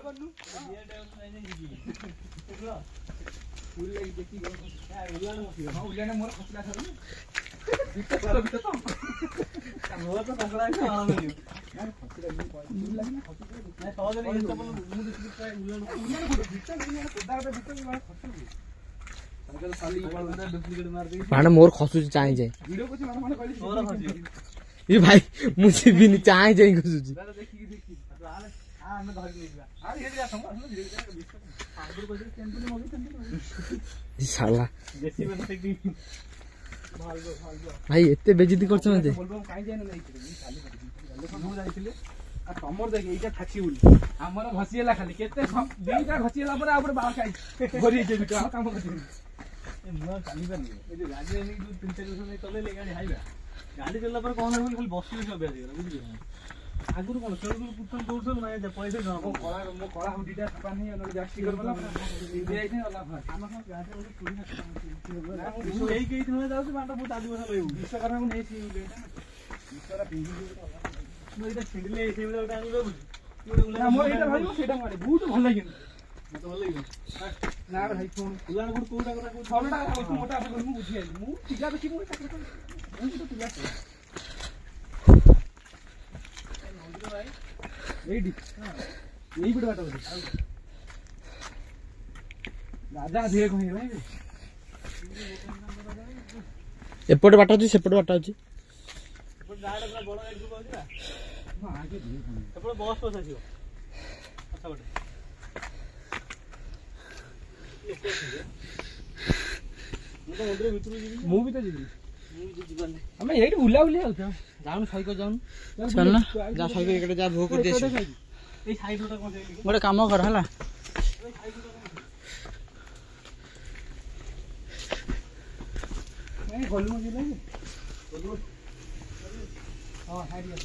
करनु ये टाइम में नहीं जी देखलो फुल लगी देखी गो उल्ला न हां उल्ला ने मोर खसला थरु बित तो मोर तो पकड़ा है हां नहीं यार खसला नहीं फुल लगी ना खसला नहीं सहज नहीं ये तो बोल मु देखि ट्राई उल्ला को बित नहीं पदा पे बित नहीं खसला अगर साली बड़ा डुप्लीकेट मार दे भाड़ा मोर खसु चाहि जाय वीडियो कुछ माने कहली मोर खसु ये भाई मुझे भी नहीं चाहि जाय खसु जी देखी हां मैं धर लेगा अरे ये जा समझ धीरे धीरे आगुर को टेंशन में होगी टेंशन साला जैसी बनते की भालबो भाई एते बेइज्जती करछ मते बोलबो काई जाय नहीं खाली कर मु जाइथिले आ तमर देख एटा थाकी बोली हमर घसिएला खाली केते दीटा घसिएला पर आपर बाल खाई भरी जे बिटा काम करथि ए मु काली बनी ए गाड़ी नहीं दू 3-4 वर्ष नहीं चले ले गाड़ी हाईवा गाड़ी चलला पर कोन खाली बसियो सब अभ्यास गला बुझियो आगुर कोन चल पुतन दौड़ल ना जा पैसा न को कला हुडीटा छपा नहीं न जास्ती कर वाला दे आई थे वाला हम हम गाड़ी में पूरी ना मु एई के दिन जाउ बाटा बहुत आदि बसा लइबू विश्व करना नहीं सी लेटा विश्वरा पिंगी मु एटा छिंडले एसे बेटा आनी बाबू ना मोर एटा भाई सेटा मारे बहुत भल लागिन मत भल लागिन ना भाई फोन उलान गुड कोटा कोटा को छलटा मोटा आप मु बुझी आई मु टिका देखि मु चाकर मु तो टिका एडी हां यही बिड बाटा बोली दादा धीरे कहि भाई एपट बाटा अछि सेपट बाटा अछि एपट गाडा बड़ा गाडी को आउला हां आगे धीरे कहि एपट बस बस आसीओ अच्छा बटे मु भी तो जीबी हमें यही बुला बुली आउ जाउन साइको जाउन चल ना जा साइको एकटे जा भोग कर देस ए साइड रोटा कोन गोटे काम कर हला नहीं गोलू में ले गोलू हां हाइडिया